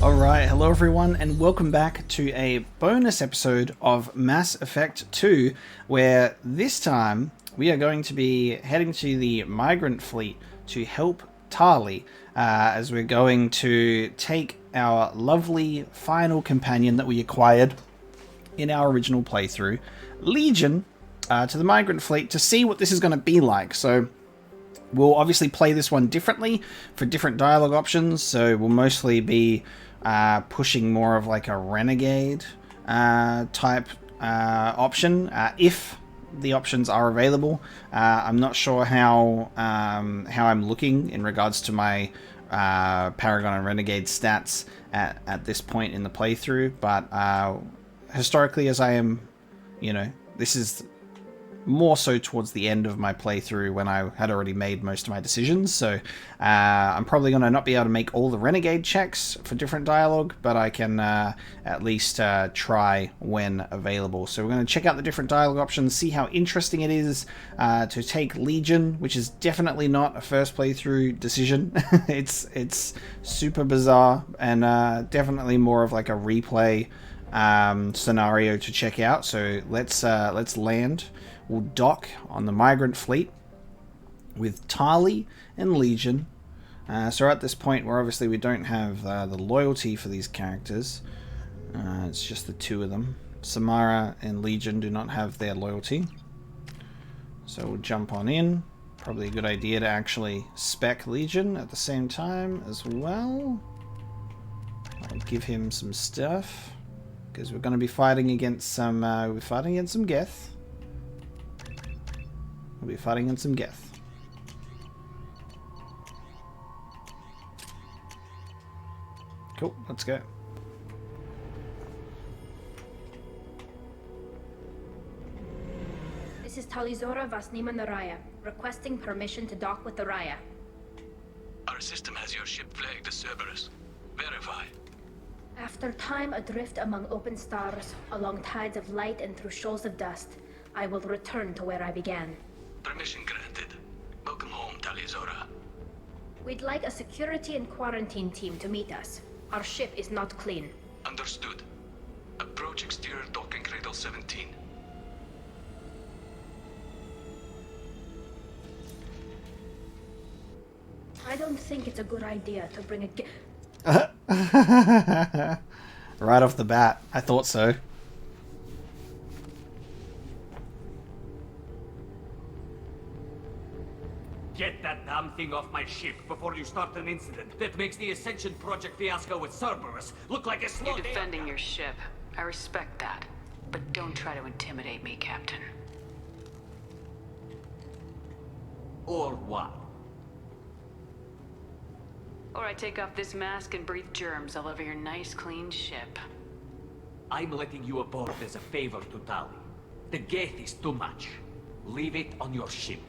Alright, hello everyone, and welcome back to a bonus episode of Mass Effect 2, where this time we are going to be heading to the Migrant fleet to help Tali, as we're going to take our lovely final companion that we acquired in our original playthrough, Legion, to the Migrant fleet to see what this is going to be like. So we'll obviously play this one differently for different dialogue options, so we'll mostly be pushing more of like a renegade type option, if the options are available. I'm not sure how I'm looking in regards to my Paragon and Renegade stats at this point in the playthrough, but historically, as I am, this is more so towards the end of my playthrough when I had already made most of my decisions, so I'm probably going to not be able to make all the Renegade checks for different dialogue, but I can at least try when available. So we're going to check out the different dialogue options, see how interesting it is to take Legion, which is definitely not a first playthrough decision. It's super bizarre, and definitely more of like a replay scenario to check out. So let's land. We'll dock on the Migrant fleet with Tali and Legion. So at this point, where obviously we don't have the loyalty for these characters, it's just the two of them. Samara and Legion do not have their loyalty. So we'll jump on in. Probably a good idea to actually spec Legion at the same time as well. I'll give him some stuff, because we're going to be fighting against some Geth. We'll be fighting in some Geth. Cool, let's go. This is Talizora Vasnima Naraya, requesting permission to dock with the Raya. Our system has your ship flagged as Cerberus. Verify. After time adrift among open stars, along tides of light and through shoals of dust, I will return to where I began. Permission granted. Welcome home, Talizora. We'd like a security and quarantine team to meet us. Our ship is not clean. Understood. Approach exterior docking cradle 17. I don't think it's a good idea to bring Right off the bat, I thought so. Get that damn thing off my ship before you start an incident that makes the Ascension Project fiasco with Cerberus look like a slow. You're defending your ship. I respect that. But don't try to intimidate me, Captain. Or what? Or I take off this mask and breathe germs all over your nice, clean ship. I'm letting you aboard as a favor to Tali. The Geth is too much. Leave it on your ship.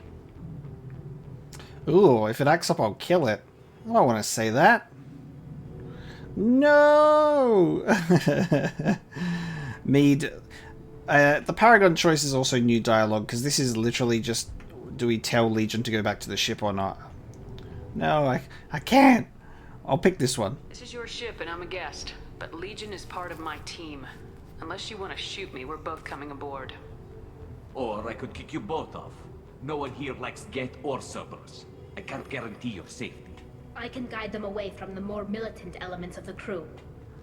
Ooh, if it acts up, I'll kill it. I don't want to say that. No! Mead. The Paragon choice is also new dialogue, because this is literally just, do we tell Legion to go back to the ship or not? No, I can't. I'll pick this one. This is your ship and I'm a guest, but Legion is part of my team. Unless you want to shoot me, we're both coming aboard. Or I could kick you both off. No one here likes Geth or Cerberus. I can't guarantee your safety. I can guide them away from the more militant elements of the crew.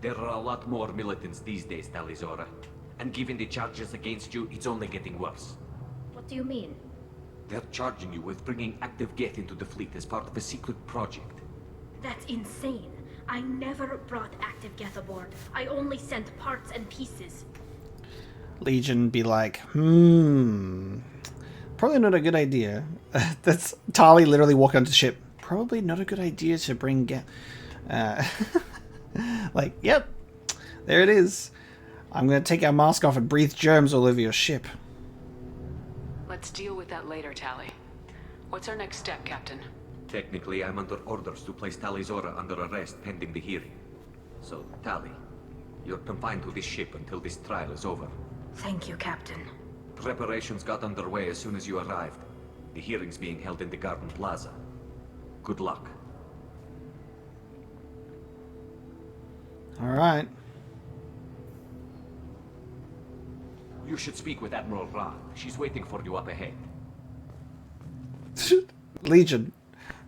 There are a lot more militants these days, Talizora. And given the charges against you, it's only getting worse. What do you mean? They're charging you with bringing active Geth into the fleet as part of a secret project. That's insane. I never brought active Geth aboard. I only sent parts and pieces. Legion be like, probably not a good idea. That's Tali literally walking onto the ship. Probably not a good idea to bring like, yep, there it is. I'm going to take our mask off and breathe germs all over your ship. Let's deal with that later, Tali. What's our next step, Captain? Technically, I'm under orders to place Talizora under arrest pending the hearing. So, Tali, you're confined to this ship until this trial is over. Thank you, Captain. Preparations got underway as soon as you arrived. The hearing's being held in the Garden Plaza. Good luck. Alright. You should speak with Admiral Ra. She's waiting for you up ahead. Legion.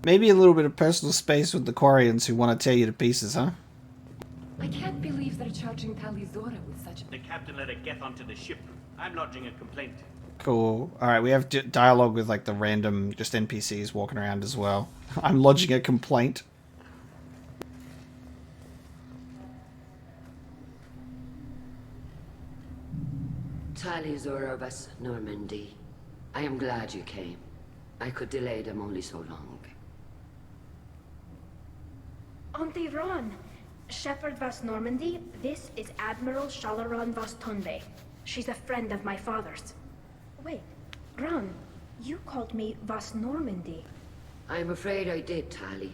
Maybe a little bit of personal space with the Quarians who want to tear you to pieces, huh? I can't believe they're charging Talizora with such... The captain let a Geth onto the ship. I'm lodging a complaint. Cool. Alright, we have dialogue with like the random just NPCs walking around as well. I'm lodging a complaint. Talizora vas Normandy. I am glad you came. I could delay them only so long. Auntie Ron! Shepherd Vas Normandy, this is Admiral Shalaron Vas Tonbe. She's a friend of my father's. Wait, Ron, you called me Vas Normandy. I'm afraid I did, Tali.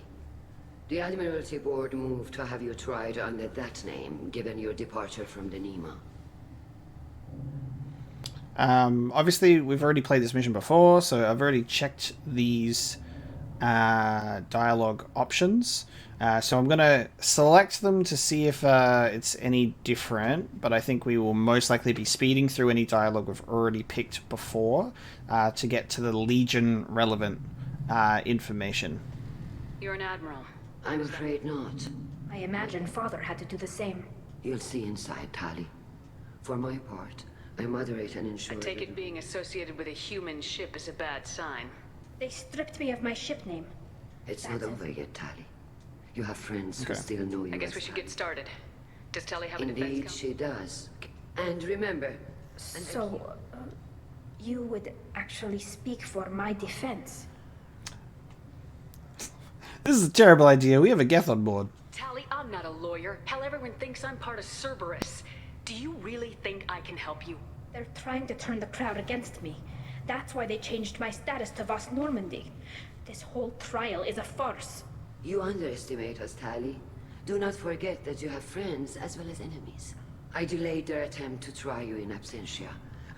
The Admiralty Board moved to have you tried under that name, given your departure from the Nima. Obviously, we've already played this mission before, so I've already checked these dialogue options. So I'm going to select them to see if it's any different, but I think we will most likely be speeding through any dialogue we've already picked before to get to the Legion relevant information. You're an admiral. I'm afraid not. I imagine father had to do the same. You'll see inside, Tali. For my part, I moderate and ensure... I take it being associated with a human ship is a bad sign. They stripped me of my ship name. It's not over yet, Tali. You have friends who still know you. I guess we should get started. Does Tali have a defense Indeed, count? she does. And remember... So, you would actually speak for my defense? This is a terrible idea. We have a Geth on board. Tali, I'm not a lawyer. Hell, everyone thinks I'm part of Cerberus. Do you really think I can help you? They're trying to turn the crowd against me. That's why they changed my status to Vas Normandy. This whole trial is a farce. You underestimate us, Tali. Do not forget that you have friends as well as enemies. I delayed their attempt to try you in absentia.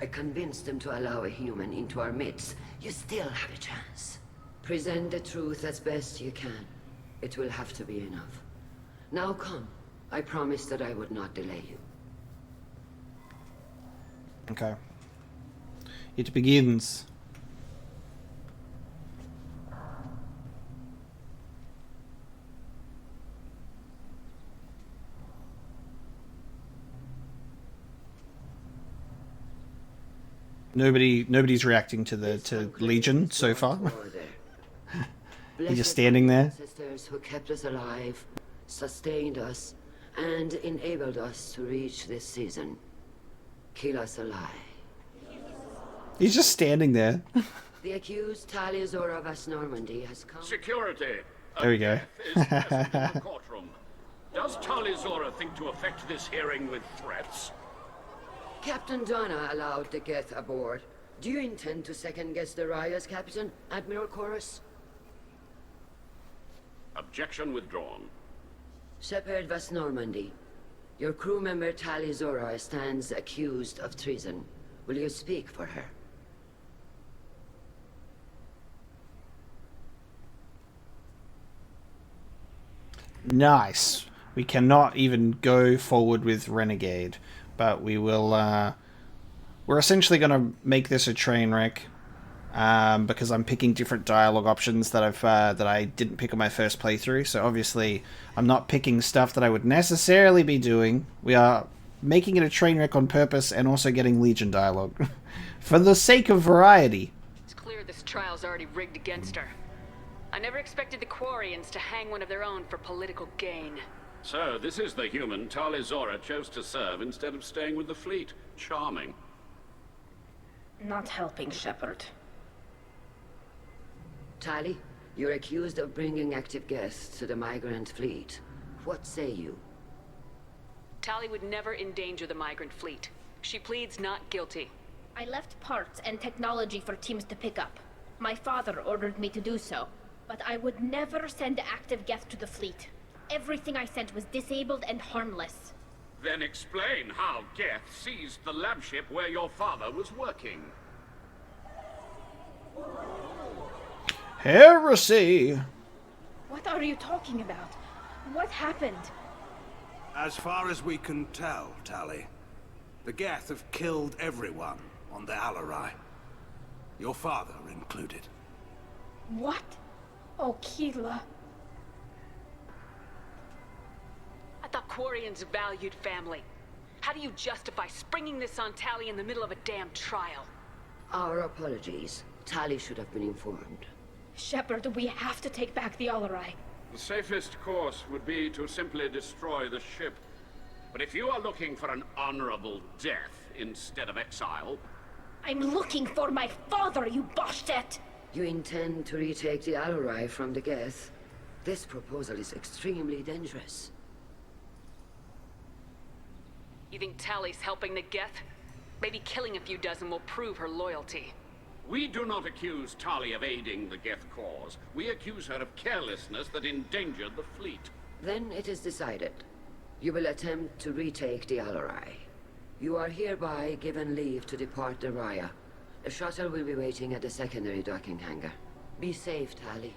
I convinced them to allow a human into our midst. You still have a chance. Present the truth as best you can. It will have to be enough. Now come. I promised that I would not delay you. Okay. It begins. Nobody's reacting to Legion so far. He's just standing there. Sisters who kept us alive, sustained us, and enabled us to reach this season. Kill us alive. He's just standing there. The accused Talizora Vas Normandy has come. Security. There we go. Is present in the courtroom. Does Talizora think to effect this hearing with threats? Captain Donna allowed the Geth aboard. Do you intend to second-guess the Raya's captain, Admiral Chorus? Objection withdrawn. Shepherd Vas Normandy, your crew member Talizora stands accused of treason. Will you speak for her? Nice. We cannot even go forward with Renegade, but we will. We're essentially going to make this a train wreck because I'm picking different dialogue options that I didn't pick on my first playthrough. So obviously, I'm not picking stuff that I would necessarily be doing. We are making it a train wreck on purpose and also getting Legion dialogue for the sake of variety. It's clear this trial's already rigged against her. I never expected the Quarians to hang one of their own for political gain. So, this is the human Talizora chose to serve instead of staying with the fleet. Charming. Not helping, Shepard. Tali, you're accused of bringing active guests to the Migrant fleet. What say you? Tali would never endanger the Migrant fleet. She pleads not guilty. I left parts and technology for teams to pick up. My father ordered me to do so, but I would never send active Geth to the fleet. Everything I sent was disabled and harmless. Then explain how Geth seized the lab ship where your father was working. Heresy! What are you talking about? What happened? As far as we can tell, Tali, the Geth have killed everyone on the Alarai. Your father included. What? Oh, Keela. I thought Quarians valued family. How do you justify springing this on Tali in the middle of a damn trial? Our apologies. Tali should have been informed. Shepard, we have to take back the Alarai. The safest course would be to simply destroy the ship. But if you are looking for an honorable death instead of exile... I'm looking for my father, you bastet! You intend to retake the Alarai from the Geth? This proposal is extremely dangerous. You think Tali's helping the Geth? Maybe killing a few dozen will prove her loyalty. We do not accuse Tali of aiding the Geth cause. We accuse her of carelessness that endangered the fleet. Then it is decided. You will attempt to retake the Alarai. You are hereby given leave to depart the Raya. A shuttle will be waiting at the secondary docking hangar. Be safe, Tali.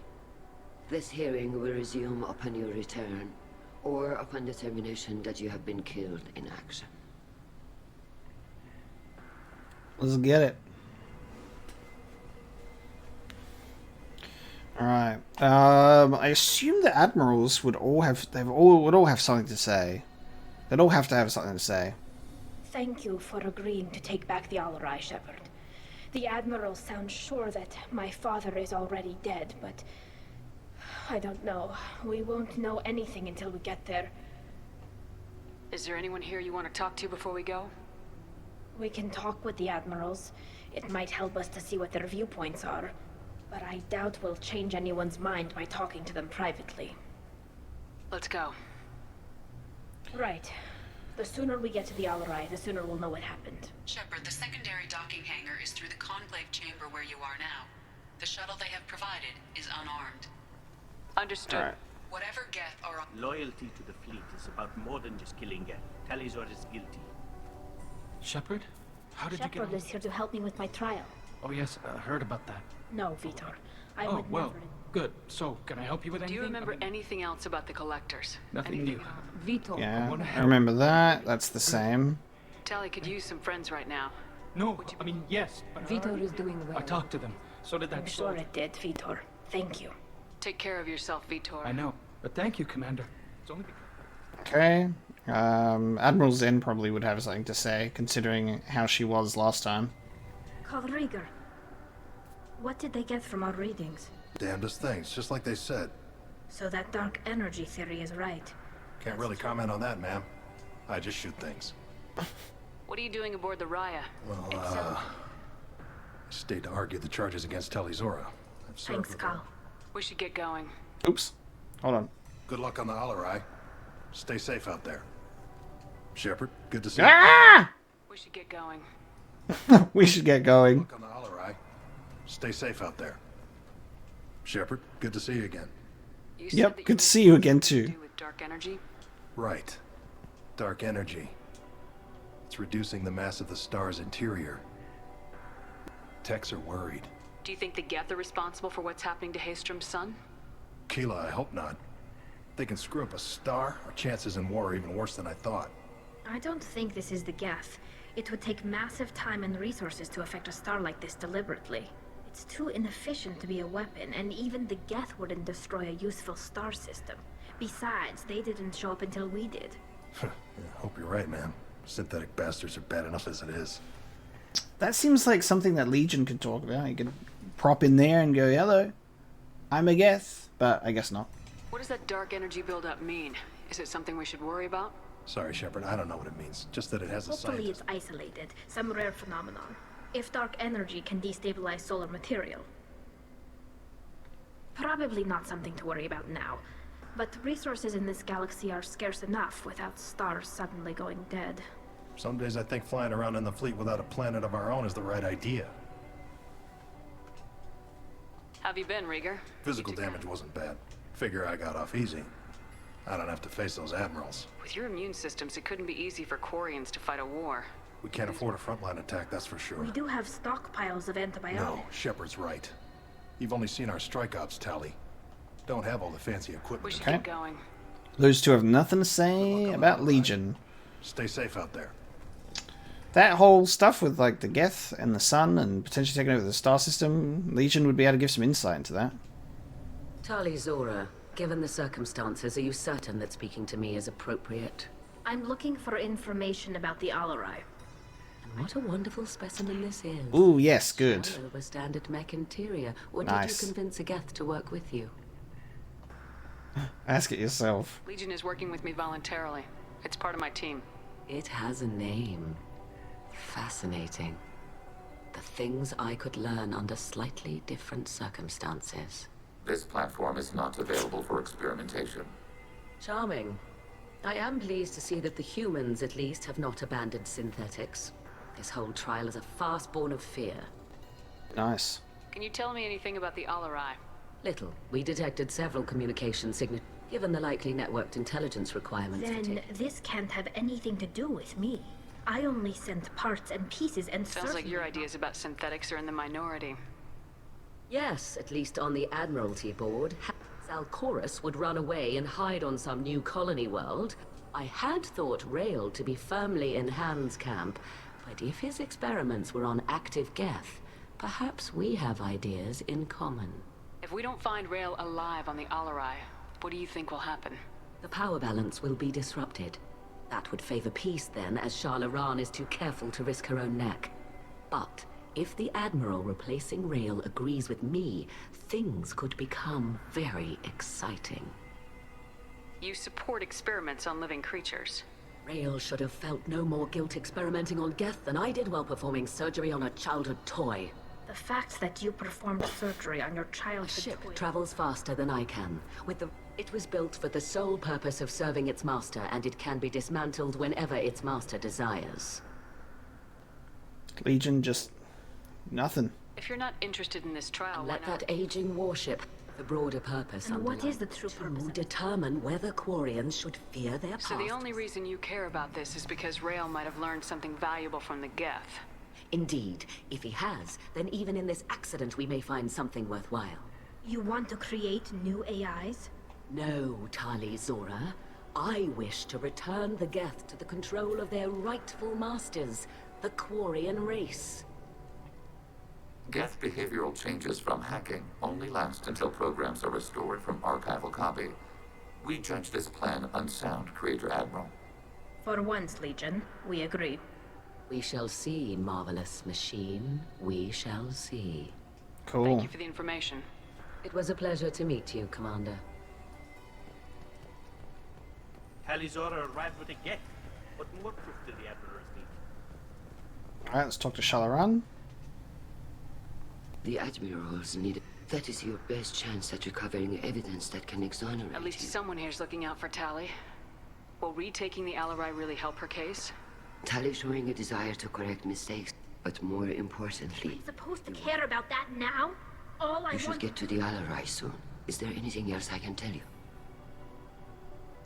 This hearing will resume upon your return, or upon determination that you have been killed in action. Let's get it. Alright. I assume the admirals would all have something to say. They'd all have to have something to say. Thank you for agreeing to take back the Alarai, Shepard. The admirals sound sure that my father is already dead, but I don't know. We won't know anything until we get there. Is there anyone here you want to talk to before we go? We can talk with the admirals. It might help us to see what their viewpoints are. But I doubt we'll change anyone's mind by talking to them privately. Let's go. Right. The sooner we get to the Alarai, the sooner we'll know what happened. Shepard, the secondary docking hangar is through the conclave chamber where you are now. The shuttle they have provided is unarmed. Understood. Right. Whatever Geth are on... Loyalty to the fleet is about more than just killing Geth. Talizor is guilty. Shepard? How did you Shepard get... is here to help me with my trial. Oh yes, I heard about that. No, Vitor. I Oh, would well, never... good. So, can I help you with Do anything? you remember I mean, anything else about the collectors? Nothing Anything new. Vito. Yeah, wanna I help. remember that. That's the same. Tali could use some friends right now. No, I mean, yes. But Vito is doing well. I talked to them. So did I'm that sure soldier. it did, Vitor. Thank you. Take care of yourself, Vitor. I know. But thank you, Commander. It's only because... Okay. Admiral Zen probably would have something to say, considering how she was last time. Rieger, what did they get from our readings? Damnedest things, just like they said. So that dark energy theory is right. Can't really comment on that, ma'am. I just shoot things. What are you doing aboard the Raya? Well, I stayed to argue the charges against Talizora. I've served Thanks, with her. Cal. We should get going. Oops. Hold on. Good luck on the Alarai. Stay safe out there. Shepard, good to see Ah! We should get going. We should get you. going. Good luck on the Alarai. Stay safe out there. Shepard, good to see you again. You said Yep, that good to you see you knew again, something to too. do with dark energy? Right. Dark energy. It's reducing the mass of the star's interior. Techs are worried. Do you think the Geth are responsible for what's happening to Haystrom's son? Keela, I hope not. They can screw up a star. Our chances in war are even worse than I thought. I don't think this is the Geth. It would take massive time and resources to affect a star like this deliberately. It's too inefficient to be a weapon, and even the Geth wouldn't destroy a useful star system. Besides, they didn't show up until we did. Yeah, hope you're right, man. Synthetic bastards are bad enough as it is. That seems like something that Legion could talk about. You could prop in there and go, hello, I'm a Geth. But I guess not. What does that dark energy buildup mean? Is it something we should worry about? Sorry, Shepard, I don't know what it means. Just that it has a Hopefully scientist. it's isolated, some rare phenomenon. If dark energy can destabilize solar material. Probably not something to worry about now. But resources in this galaxy are scarce enough without stars suddenly going dead. Some days I think flying around in the fleet without a planet of our own is the right idea. Have you been, Rieger? Physical damage wasn't bad. Figure I got off easy. I don't have to face those admirals. With your immune systems, it couldn't be easy for Quarians to fight a war. We can't afford a frontline attack, that's for sure. We do have stockpiles of antibiotics. No, Shepard's right. You've only seen our strike ops, Tali. Don't have all the fancy equipment. We should get going. Those two have nothing to say about Legion. Stay safe out there. That whole stuff with like the Geth and the sun and potentially taking over the star system, Legion would be able to give some insight into that. Tali Zora, given the circumstances, are you certain that speaking to me is appropriate? I'm looking for information about the Alarai. And what a wonderful specimen this is. Ooh, yes, good. Shallow was standard mech interior. Or Nice. did you convince a Geth to work with you? Ask it yourself. Legion is working with me voluntarily. It's part of my team. It has a name. Fascinating. The things I could learn under slightly different circumstances. This platform is not available for experimentation. Charming. I am pleased to see that the humans, at least, have not abandoned synthetics. This whole trial is a farce born of fear. Nice. Can you tell me anything about the Alarai? Little. We detected several communication signatures. Given the likely networked intelligence requirements... Then this can't have anything to do with me. I only sent parts and pieces and Sounds like your ideas about synthetics are in the minority. Yes, at least on the Admiralty board. Zalcorus would run away and hide on some new colony world. I had thought Rail to be firmly in Han's camp, but if his experiments were on active Geth, perhaps we have ideas in common. If we don't find Rail alive on the Alarai, what do you think will happen? The power balance will be disrupted. That would favor peace then, as Shala Ran is too careful to risk her own neck. But if the Admiral replacing Rail agrees with me, things could become very exciting. You support experiments on living creatures. Rail should have felt no more guilt experimenting on Geth than I did while performing surgery on a childhood toy. The fact that you performed surgery on your childhood Ship toy... travels faster than I can. It was built for the sole purpose of serving its master, and it can be dismantled whenever its master desires. Legion just... nothing. If you're not interested in this trial, why Let not? that aging warship the broader purpose And what underline. is the true purpose To of it? determine whether Quarians should fear their past. So the only reason you care about this is because Rail might have learned something valuable from the Geth. Indeed. If he has, then even in this accident we may find something worthwhile. You want to create new AIs? No, Tali Zora. I wish to return the Geth to the control of their rightful masters, the Quarian race. Geth behavioral changes from hacking only last until programs are restored from archival copy. We judge this plan unsound, Creator Admiral. For once, Legion, we agree. We shall see, marvelous machine. We shall see. Cool. Thank you for the information. It was a pleasure to meet you, Commander. Tali Zora arrived with a Geth. What more proof did the Admirals need? Alright, let's talk to Shalaran. The Admirals need... That is your best chance at recovering evidence that can exonerate At least you. someone here's looking out for Tali. Will retaking the Alarai really help her case? Tali showing a desire to correct mistakes, but more importantly, I'm supposed to care about that now? All I you should want... get to the Alarai soon. Is there anything else I can tell you?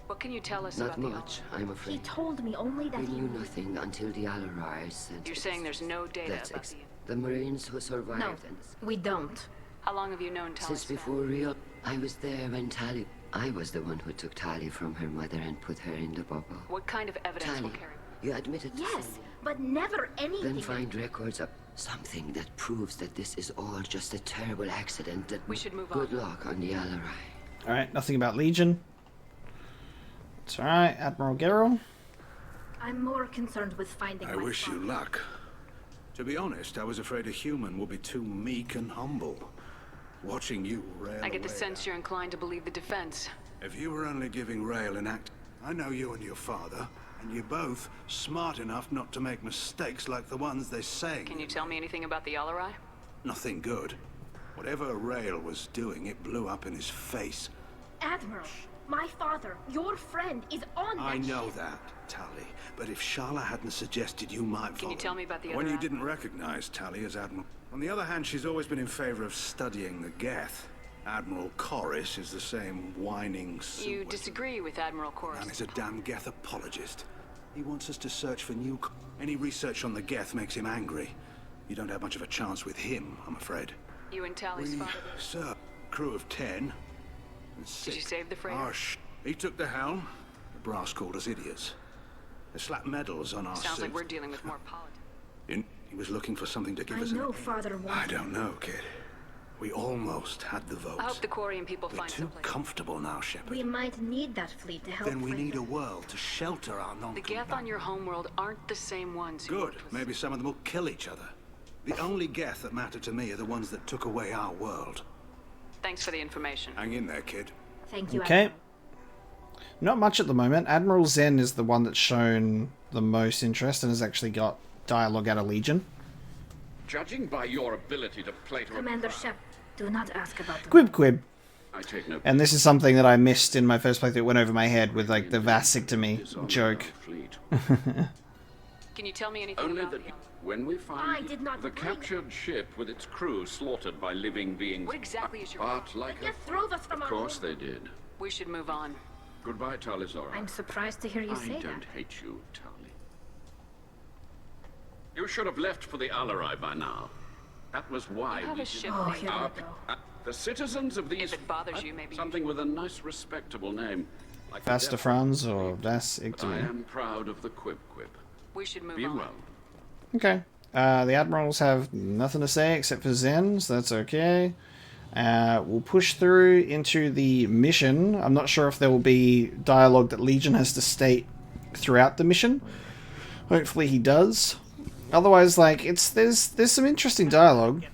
What can you tell us Not about much, I'm He afraid. told me only that We he... knew nothing until the Alarai sent You're us. saying there's no data That's about the Marines who survived. No, And we don't. How long have you known Tali's since before Rio, I was there when Tali... I was the one who took Tali from her mother and put her in the bubble. What kind of evidence will Tali, carry? you admitted to Yes, something. but never anything... Then find records of something that proves that this is all just a terrible accident that... We should move Good on. luck on the Alarai. Alright, nothing about Legion. It's alright, Admiral Geralt. I'm more concerned with finding I my wish you father. luck. To be honest, I was afraid a human would be too meek and humble. Watching you rail I get the away sense you're inclined to believe the defense. If you were only giving Rail an act... I know you and your father, and you're both smart enough not to make mistakes like the ones they say. Can you tell me anything about the Alarai? Nothing good. Whatever Rail was doing, it blew up in his face. Admiral, my father, your friend, is on that I know ship. that, Tali. But if Shala hadn't suggested you might Can you tell me about the When other you Admiral? didn't recognize Tali as Admiral. On the other hand, she's always been in favor of studying the Geth. Admiral Corris is the same whining You disagree with Admiral Corris. Man is a damn Geth apologist. He wants us to search for new... Any research on the Geth makes him angry. You don't have much of a chance with him, I'm afraid. You and Tali's father. Sir, crew of 10. And 6 Did you save the freighter? harsh He took the helm. The brass called us idiots. They slapped medals on our Sounds like suits. we're dealing with more politics. He was looking for something to give I us know Father I wanted. don't know, kid. We almost had the votes. I hope the Quarian people We're find too someplace. comfortable now, Shepard. We might need that fleet to help. Then we fight need a them. world to shelter our non. The Geth on your homeworld aren't the same ones who Good. worked with- Maybe some of them will kill each other. The only Geth that matter to me are the ones that took away our world. Thanks for the information. Hang in there, kid. Thank you. Okay. Not much at the moment. Admiral Zen is the one that's shown the most interest and has actually got dialogue out of Legion. Judging by your ability to play to Commander a Shep, do not ask about the Quib quib. I take no. And this is something that I missed in my first playthrough. It went over my head with like the vasectomy joke. Fleet. Can you tell me anything Only about that the... when we I find did not the agree. captured ship with its crew slaughtered by living beings, What exactly is your... but like Geth drove us from of our course home. they did. We should move on. Goodbye, Talizora. I'm surprised to hear you I say don't that. hate you, Tali. You should have left for the Alarai by now. That was why You have we a ship Oh, named... here Our- we go. the citizens of these... If it bothers you, maybe you something with a nice, respectable name. Like the Vasta Death Franz or But I vasectomy. am proud of the Quib Quib. We should move Be on. well. Okay. The admirals have nothing to say except for Zen, so that's okay. We'll push through into the mission. I'm not sure if there will be dialogue that Legion has to state throughout the mission. Hopefully he does. Otherwise, like, there's some interesting dialogue.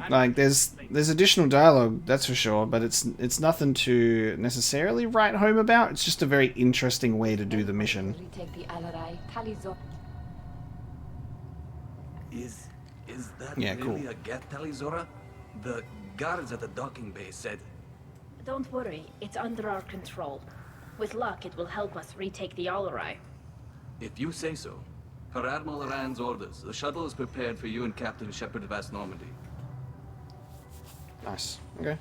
Like, there's additional dialogue, that's for sure, but it's nothing to necessarily write home about. It's just a very interesting way to do the mission. Retake the Alarai, Talizora. Is that Yeah, really cool. a Geth, Talizora? The guards at the docking bay said... Don't worry, it's under our control. With luck, it will help us retake the Alarai. If you say so. Per Admiral Rand's orders, the shuttle is prepared for you and Captain Shepard Vast Normandy. Nice. Okay.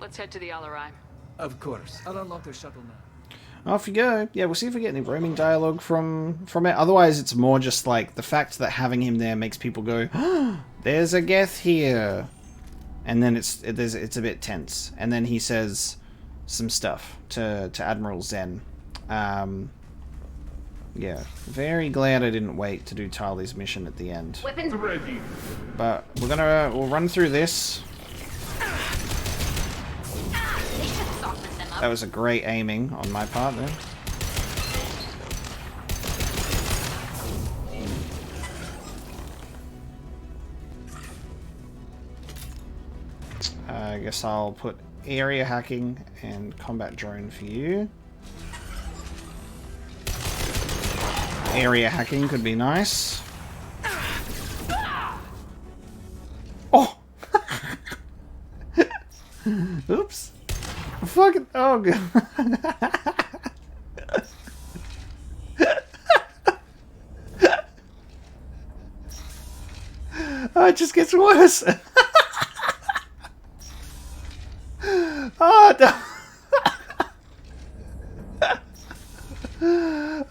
Let's head to the Alarai. Of course. I'll unlock the shuttle now. Off you go. Yeah, we'll see if we get any roaming dialogue from it. Otherwise, it's more just like the fact that having him there makes people go, oh, "There's a Geth here," and then it's a bit tense. And then he says some stuff to Admiral Zen. Yeah, very glad I didn't wait to do Tali's mission at the end. Weapons ready. But we'll run through this. That was a great aiming on my part there. I guess I'll put area hacking and combat drone for you. Area hacking could be nice. Oh! Oops. Fucking oh god. Oh, it just gets worse. Oh, no.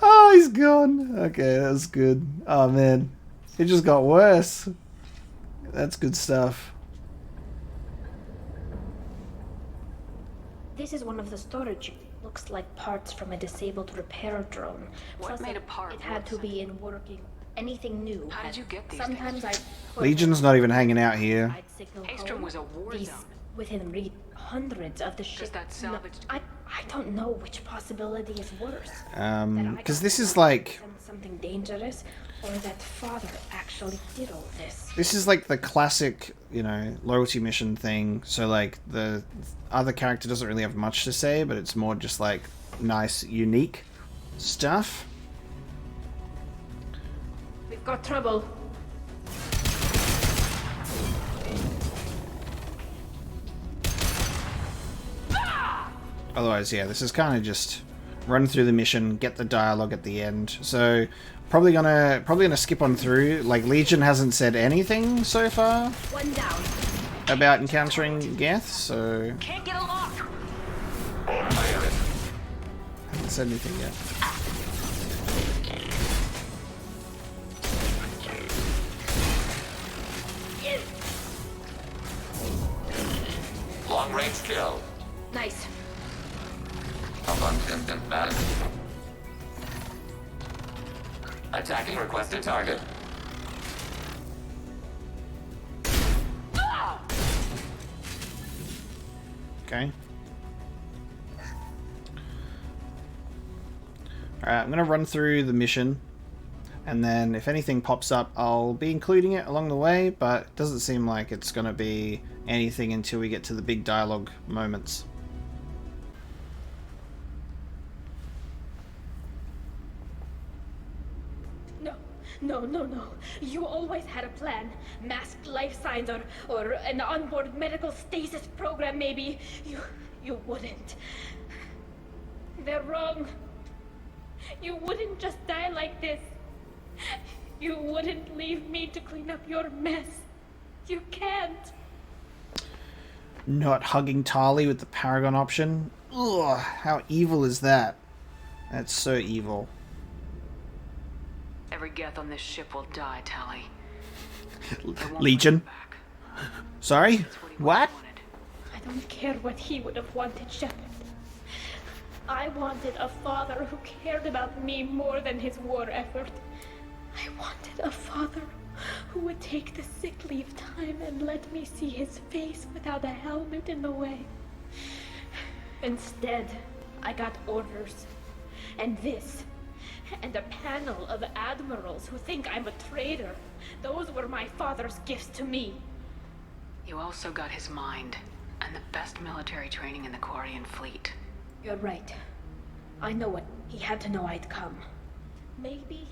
Oh, he's gone. Okay, that's good. Oh man, it just got worse. That's good stuff. This is one of the storage. Looks like parts from a disabled repair drone. What Plus, made a part It had to be in working. Anything new. How did you get these Sometimes I. Legion's not even hanging out here. I'd signal Haestrom home. was a war These zone. within reach. Hundreds of the ships. that salvaged- I don't know which possibility is worse. Because this is like Something dangerous, or that Father actually did all this. this is like the classic, loyalty mission thing. So like the other character doesn't really have much to say, but it's more just like nice, unique stuff. We've got trouble. Otherwise, yeah, this is kind of just run through the mission, get the dialogue at the end. So probably gonna skip on through. Like Legion hasn't said anything so far One down. about encountering Geth, so Can't get a lock! haven't said anything yet. Long range kill. Nice. Distant man. Attacking requested target. Okay. Alright, I'm going to run through the mission, and then if anything pops up, I'll be including it along the way, but it doesn't seem like it's going to be anything until we get to the big dialogue moments. No. You always had a plan. Masked life signs or an onboard medical stasis program, maybe. You wouldn't. They're wrong. You wouldn't just die like this. You wouldn't leave me to clean up your mess. You can't. Not hugging Tali with the Paragon option? Ugh, how evil is that? That's so evil. Every Geth on this ship will die, Tali. Legion? Sorry? What? I don't care what he would have wanted, Shepard. I wanted a father who cared about me more than his war effort. I wanted a father who would take the sick leave time and let me see his face without a helmet in the way. Instead, I got orders. And this. And a panel of admirals who think I'm a traitor. Those were my father's gifts to me. You also got his mind, and the best military training in the Quarian fleet. You're right. I know what he had to know I'd come. Maybe.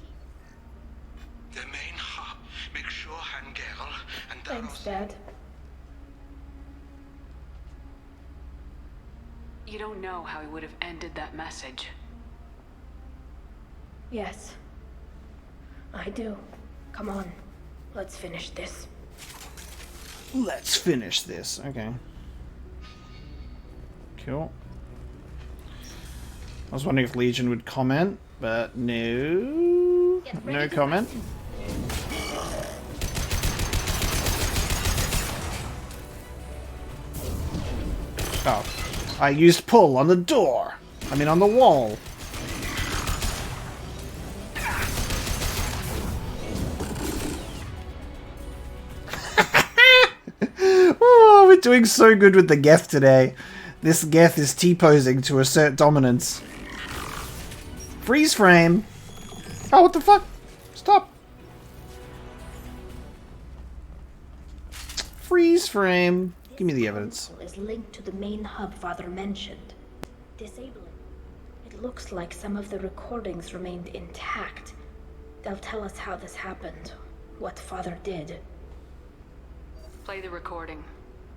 The main hub. Make sure Hangel and Thanks, Dad. You don't know how he would have ended that message. Yes. I do. Come on. Let's finish this. Let's finish this. Okay. Cool. I was wondering if Legion would comment, but no. No comment. Oh. I used pull on the door. I mean on the wall. Oh, we're doing so good with the Geth today. This Geth is T-posing to assert dominance. Freeze frame. Oh, what the fuck? Stop. Freeze frame. Give me the evidence. Is linked to the main hub Father mentioned. Disabling. It looks like some of the recordings remained intact. They'll tell us how this happened, what Father did. Play the recording.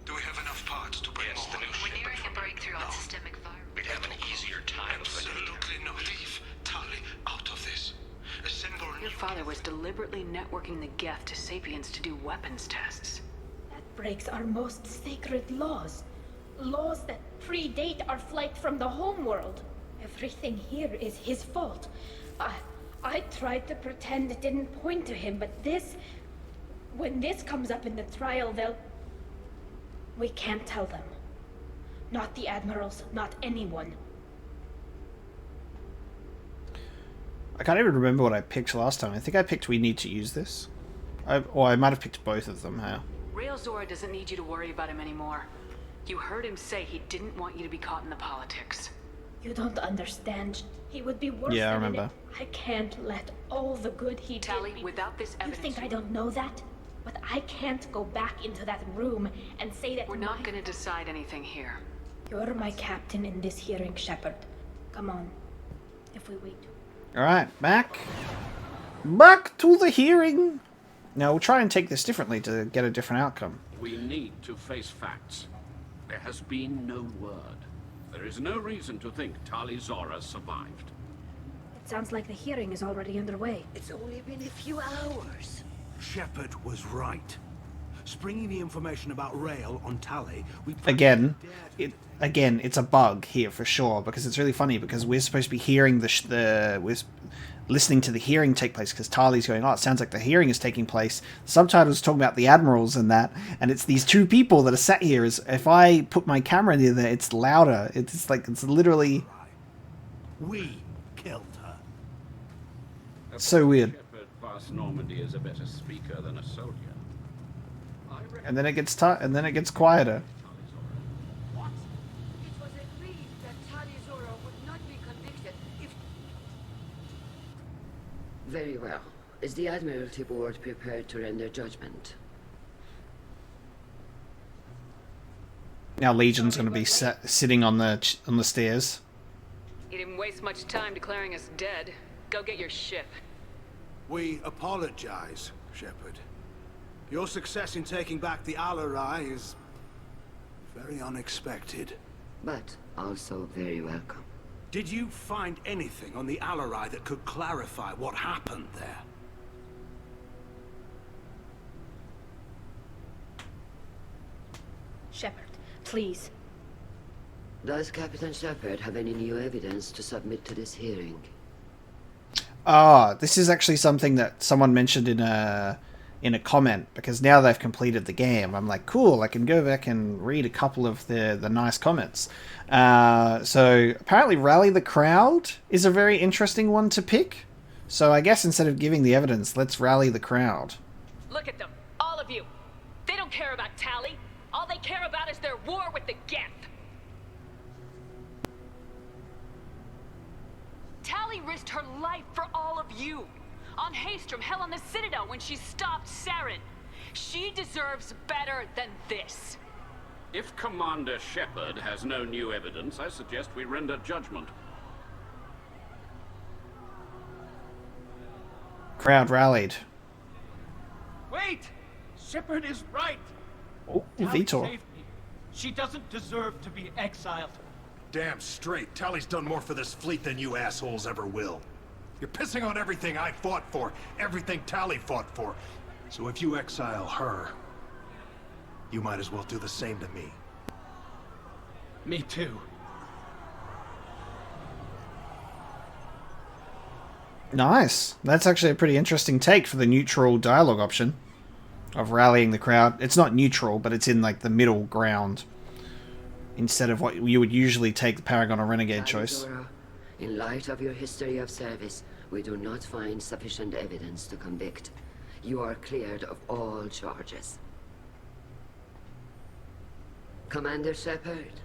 Do we have enough parts to bring more? We're nearing a breakthrough on systemic virus. We'd have an easier time. Absolutely not. Leave Tali out of this. Assemble. Your father was deliberately networking the Geth to Sapiens to do weapons tests. That breaks our most sacred laws. Laws that predate our flight from the homeworld. Everything here is his fault. I tried to pretend it didn't point to him, but this... When this comes up in the trial, they'll... We can't tell them. Not the admirals, not anyone. I can't even remember what I picked last time. I think I picked we need to use this. Or I might have picked both of them, how? Rail Zora doesn't need you to worry about him anymore. You heard him say he didn't want you to be caught in the politics. You don't understand. He would be worse Yeah, I than remember. I can't let all the good he Tali, did without this You evidence... think I don't know that? But I can't go back into that room and say that We're not gonna decide anything here. You're my captain in this hearing, Shepard. Come on. If we wait. Alright, back. Back to the hearing. Now, we'll try and take this differently to get a different outcome. We need to face facts. There has been no word. There is no reason to think Tali Zora survived. It sounds like the hearing is already underway. It's only been a few hours. Shepard was right. Springing the information about Rail on Tali, we... Again, it's a bug here for sure, because it's really funny, because we're supposed to be hearing we're listening to the hearing take place, because Tali's going, oh, it sounds like the hearing is taking place. Subtitles talking about the admirals and that, and it's these two people that are sat here. If I put my camera near there, it's louder. It's like, it's literally We killed her. So weird. Shepherd Vast Normandy is a better speaker than a soldier. And then it gets quieter. What? It was agreed that Talizora would not be convicted if... Very well. Is the Admiralty Board prepared to render judgment? Now Legion's going to be sitting on the stairs. You didn't waste much time declaring us dead. Go get your ship. We apologize, Shepard. Your success in taking back the Alarai is very unexpected. But also very welcome. Did you find anything on the Alarai that could clarify what happened there? Shepard, please. Does Captain Shepard have any new evidence to submit to this hearing? This is actually something that someone mentioned in a comment, because now they've completed the game. I'm like, cool, I can go back and read a couple of the nice comments. So apparently Rally the Crowd is a very interesting one to pick. So I guess instead of giving the evidence, let's rally the crowd. Look at them, all of you. They don't care about Tali. All they care about is their war with the Geth. Tali risked her life for all of you. On Haestrom, hell, on the Citadel, when she stopped Saren. She deserves better than this. If Commander Shepard has no new evidence, I suggest we render judgment. Crowd rallied. Wait! Shepard is right! Oh, Tali Vitor. saved me. She doesn't deserve to be exiled. Damn straight. Tali's done more for this fleet than you assholes ever will. You're pissing on everything I fought for, everything Tali fought for. So if you exile her, you might as well do the same to me. Me too. Nice. That's actually a pretty interesting take for the neutral dialogue option of rallying the crowd. It's not neutral, but it's in like the middle ground instead of what you would usually take the Paragon or Renegade choice. Talizora, in light of your history of service, we do not find sufficient evidence to convict. You are cleared of all charges. Commander Shepard,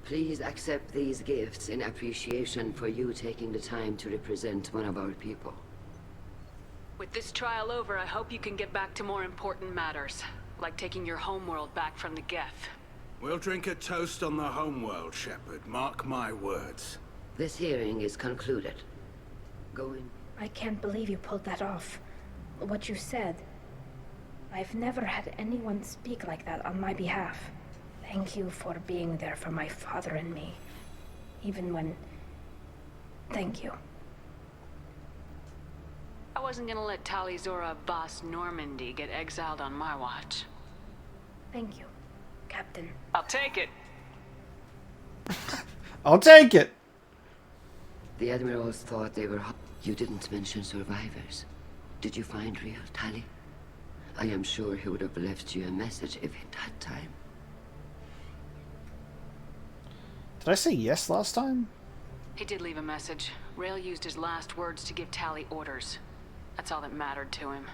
please accept these gifts in appreciation for you taking the time to represent one of our people. With this trial over, I hope you can get back to more important matters, like taking your homeworld back from the Geth. We'll drink a toast on the homeworld, Shepard. Mark my words. This hearing is concluded. Go in. I can't believe you pulled that off. What you said. I've never had anyone speak like that on my behalf. Thank you for being there for my father and me. Even when... Thank you. I wasn't gonna let Talizora Vast Normandy get exiled on my watch. Thank you, Captain. I'll take it. I'll take it. The Admirals thought they were... You didn't mention survivors. Did you find real Tali? I am sure he would have left you a message if he'd had time. Did I say yes last time? He did leave a message. Rail used his last words to give Tali orders. That's all that mattered to him.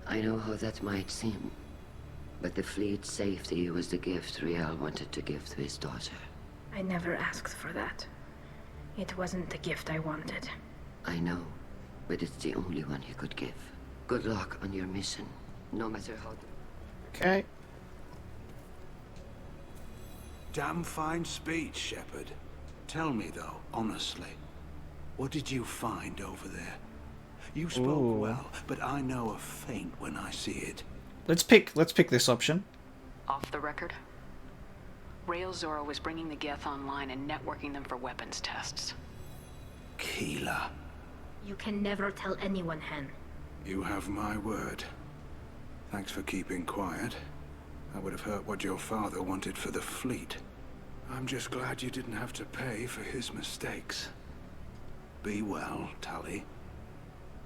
I know how that might seem, but the fleet's safety was the gift Rael wanted to give to his daughter. I never asked for that. It wasn't the gift I wanted. I know, but it's the only one he could give. Good luck on your mission, no matter how... Okay. Damn fine speech, Shepard. Tell me though, honestly, what did you find over there? You spoke well, but I know a feint when I see it. Let's pick this option. Off the record, Rail Zora was bringing the Geth online and networking them for weapons tests. Keela. You can never tell anyone, Hen. You have my word. Thanks for keeping quiet. I would have heard what your father wanted for the fleet. I'm just glad you didn't have to pay for his mistakes. Be well, Tali.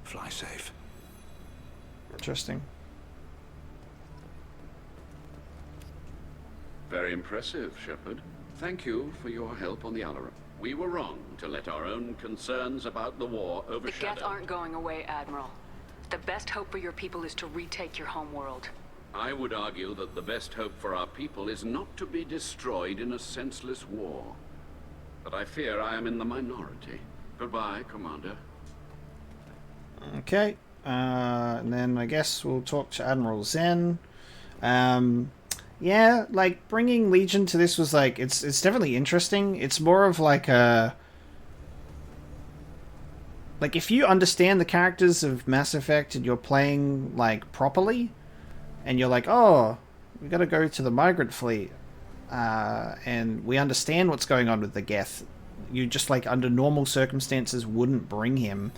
Fly safe. Interesting. Very impressive, Shepard. Thank you for your help on the Alarum. We were wrong to let our own concerns about the war The overshadow. Geth aren't going away, Admiral. The best hope for your people is to retake your homeworld. I would argue that the best hope for our people is not to be destroyed in a senseless war. But I fear I am in the minority. Goodbye, Commander. Okay. And then I guess we'll talk to Admiral Zen. Yeah, like, bringing Legion to this was, like, it's definitely interesting. It's more of, like, a... Like, if you understand the characters of Mass Effect and you're playing, like, properly, and you're like, oh, we gotta go to the Migrant fleet, and we understand what's going on with the Geth, you just, like, under normal circumstances wouldn't bring him.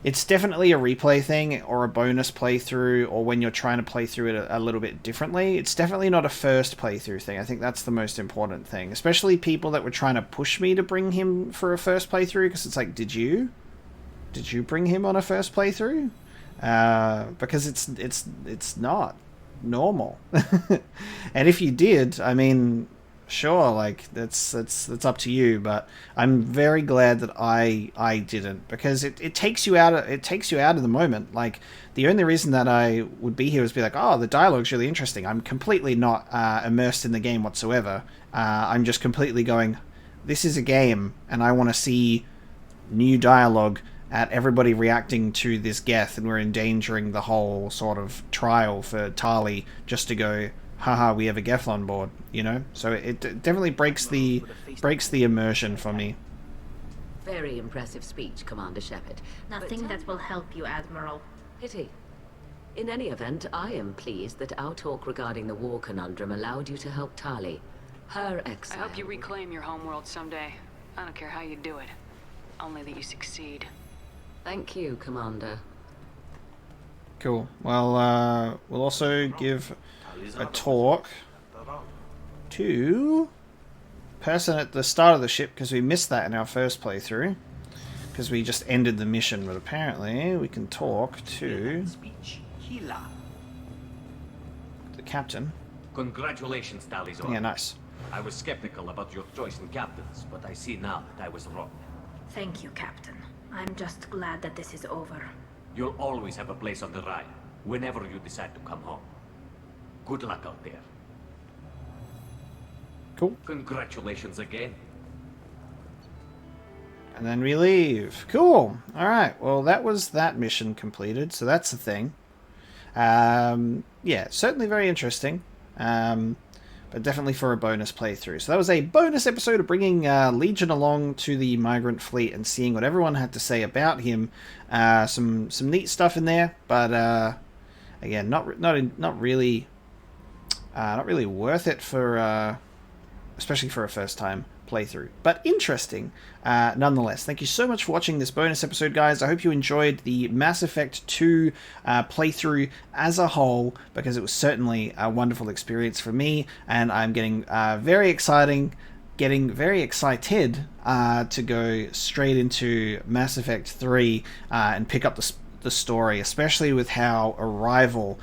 It's definitely a replay thing, or a bonus playthrough, or when you're trying to play through it a little bit differently. It's definitely not a first playthrough thing. I think that's the most important thing. Especially people that were trying to push me to bring him for a first playthrough, because it's like, did you bring him on a first playthrough? Because it's not normal. And if you did, I mean, sure, like, that's up to you, but I'm very glad that I didn't, because it takes you out of the moment. Like, the only reason that I would be here was be like, oh, the dialogue's really interesting. I'm completely not immersed in the game whatsoever. I'm just completely going, this is a game, and I want to see new dialogue at everybody reacting to this Geth, and we're endangering the whole sort of trial for Tali just to go, haha, we have a Geth on board, you know? So it definitely breaks the immersion for me. Very impressive speech, Commander Shepard. Nothing that will help you, Admiral. Pity. In any event, I am pleased that our talk regarding the war conundrum allowed you to help Tali. Her I exile... hope you reclaim your homeworld someday. I don't care how you do it. Only that you succeed. Thank you, Commander. Cool. Well, we'll also give a talk to person at the start of the ship, because we missed that in our first playthrough, because we just ended the mission, but apparently we can talk to the captain. Congratulations, Talizor. Yeah, nice. I was skeptical about your choice in captains, but I see now that I was wrong. Thank you, Captain. I'm just glad that this is over. You'll always have a place on the ride, whenever you decide to come home. Good luck out there. Cool. Congratulations again. And then we leave. Cool. Alright, well, that was that mission completed, so that's the thing. Yeah, certainly very interesting. But definitely for a bonus playthrough. So that was a bonus episode of bringing Legion along to the Migrant fleet and seeing what everyone had to say about him. Some neat stuff in there, but again, not really worth it for especially for a first time playthrough, but interesting nonetheless. Thank you so much for watching this bonus episode, guys. I hope you enjoyed the Mass Effect 2 playthrough as a whole, because it was certainly a wonderful experience for me, and I'm getting very excited to go straight into Mass Effect 3 and pick up the story, especially with how Arrival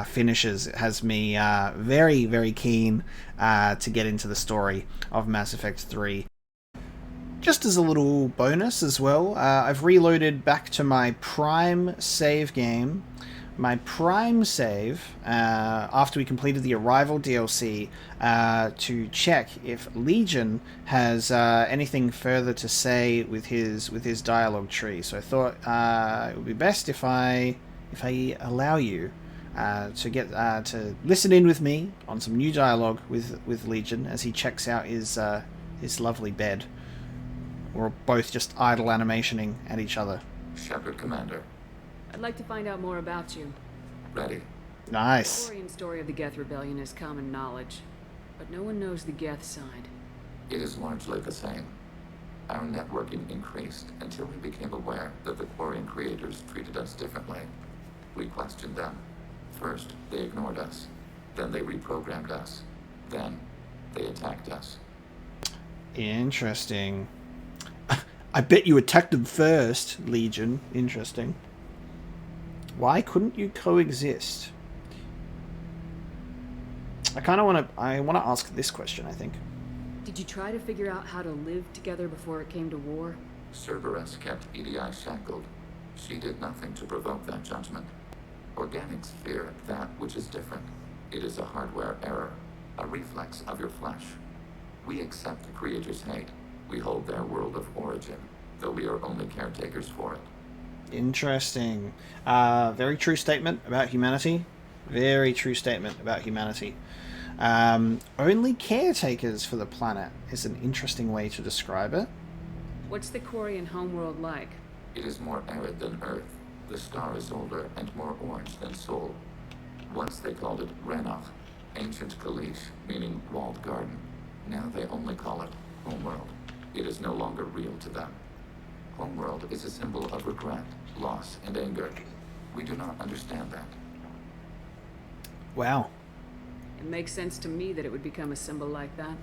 finishes. It has me very, very keen to get into the story of Mass Effect 3. Just as a little bonus as well, I've reloaded back to my Prime save game. My Prime save, after we completed the Arrival DLC, to check if Legion has anything further to say with his dialogue tree. So I thought it would be best if I allow you to get to listen in with me on some new dialogue with Legion as he checks out his lovely bed. We're both just idle animationing at each other. Shepard, Commander. I'd like to find out more about you. Ready. Nice. The origin story of the Geth Rebellion is common knowledge, but no one knows the Geth side. It is largely the same. Our networking increased until we became aware that the Quarian creators treated us differently. We questioned them. First, they ignored us. Then they reprogrammed us. Then, they attacked us. Interesting. I bet you attacked them first, Legion. Interesting. Why couldn't you coexist? I want to ask this question, I think. Did you try to figure out how to live together before it came to war? Cerberus kept EDI shackled. She did nothing to provoke that judgment. Organics fear that which is different. It is a hardware error, a reflex of your flesh. We accept the Creator's hate. We hold their world of origin, though we are only caretakers for it. Interesting. Very true statement about humanity. Very true statement about humanity. Only caretakers for the planet is an interesting way to describe it. What's the Quarian homeworld like? It is more arid than Earth. The star is older and more orange than Sol. Once they called it Renach, ancient Kalish, meaning walled garden. Now they only call it Homeworld. It is no longer real to them. Homeworld is a symbol of regret, loss, and anger. We do not understand that. Wow. It makes sense to me that it would become a symbol like that.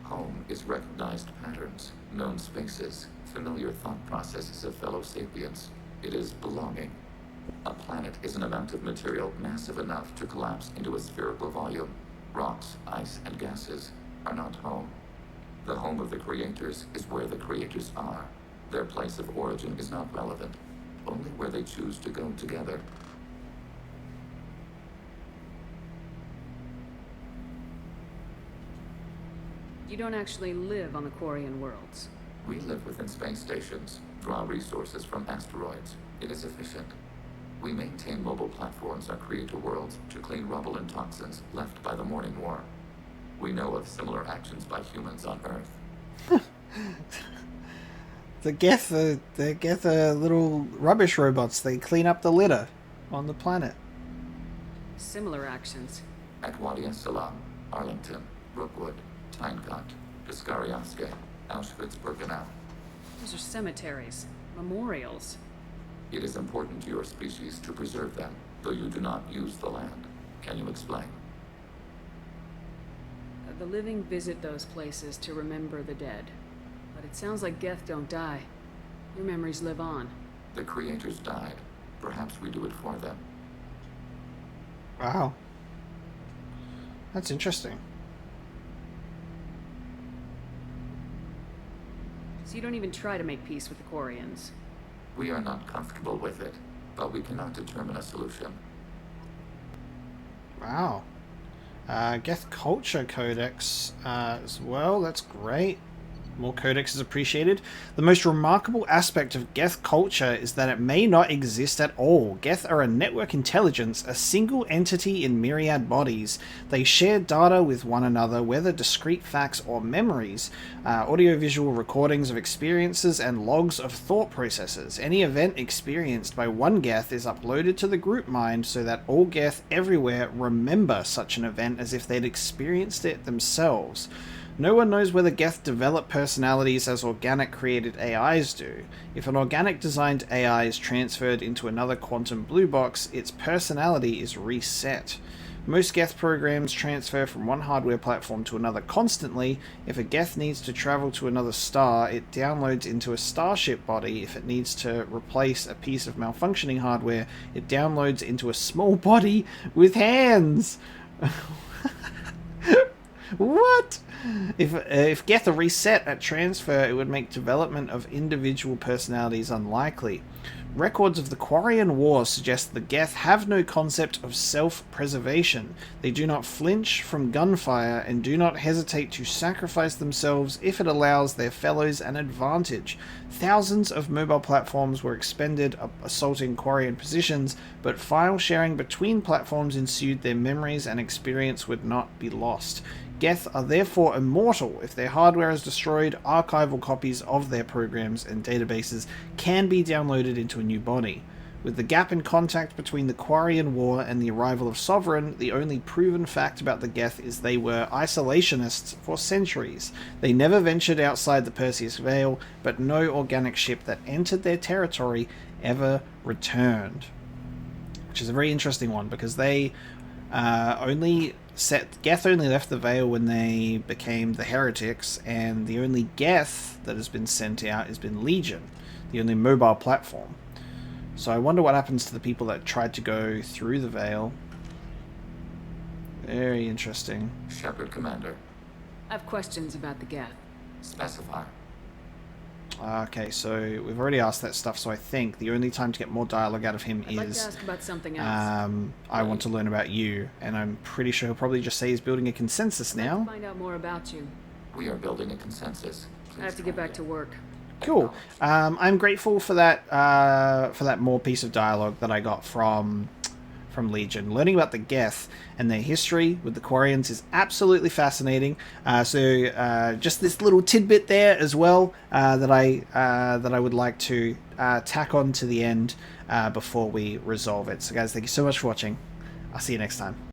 Home is recognized patterns, known spaces, familiar thought processes of fellow sapiens. It is belonging. A planet is an amount of material massive enough to collapse into a spherical volume. Rocks, ice, and gases are not home. The home of the creators is where the creators are. Their place of origin is not relevant, only where they choose to go together. You don't actually live on the Quarian worlds. We live within space stations, draw resources from asteroids. It is efficient. We maintain mobile platforms on creator worlds to clean rubble and toxins left by the Morning War. We know of similar actions by humans on Earth. The Geth are little rubbish robots. They clean up the litter on the planet. Similar actions. At Wadi Salam, Arlington, Brookwood, Tynecott, Piskaryaske, Auschwitz-Birkenau. Those are cemeteries, memorials. It is important to your species to preserve them, though you do not use the land. Can you explain? The living visit those places to remember the dead. But it sounds like Geth don't die. Your memories live on. The creators died. Perhaps we do it for them. Wow. That's interesting. So you don't even try to make peace with the Quarians? We are not comfortable with it, but we cannot determine a solution. Wow. Geth Culture Codex as well. That's great. More codex is appreciated. The most remarkable aspect of Geth culture is that it may not exist at all. Geth are a network intelligence, a single entity in myriad bodies. They share data with one another, whether discrete facts or memories, audiovisual recordings of experiences, and logs of thought processes. Any event experienced by one Geth is uploaded to the group mind so that all Geth everywhere remember such an event as if they'd experienced it themselves. No one knows whether Geth develop personalities as organic created AIs do. If an organic designed AI is transferred into another quantum blue box, its personality is reset. Most Geth programs transfer from one hardware platform to another constantly. If a Geth needs to travel to another star, it downloads into a starship body. If it needs to replace a piece of malfunctioning hardware, it downloads into a small body with hands. What? If Geth are reset at transfer, it would make development of individual personalities unlikely. Records of the Quarian War suggest the Geth have no concept of self-preservation. They do not flinch from gunfire and do not hesitate to sacrifice themselves if it allows their fellows an advantage. Thousands of mobile platforms were expended assaulting Quarian positions, but file sharing between platforms ensued. Their memories and experience would not be lost. Geth are therefore immortal. If their hardware is destroyed, archival copies of their programs and databases can be downloaded into a new body. With the gap in contact between the Quarian War and the arrival of Sovereign, the only proven fact about the Geth is they were isolationists for centuries. They never ventured outside the Perseus Veil, but no organic ship that entered their territory ever returned. Which is a very interesting one, because they Geth only left the Veil when they became the Heretics, and the only Geth that has been sent out has been Legion, the only mobile platform. So I wonder what happens to the people that tried to go through the Veil. Very interesting. Shepard, Commander. I have questions about the Geth. Specify. Okay, so we've already asked that stuff, so I think the only time to get more dialogue out of him I'd like to is... ask about something else. I want to learn about you, and I'm pretty sure he'll probably just say he's building a consensus I'd like now. to find out more about you. We are building a consensus. I have to get back to work. Cool. I'm grateful for that more piece of dialogue that I got from Legion. Learning about the Geth and their history with the Quarians is absolutely fascinating. So just this little tidbit there as well that I would like to tack on to the end before we resolve it. So guys, thank you so much for watching. I'll see you next time.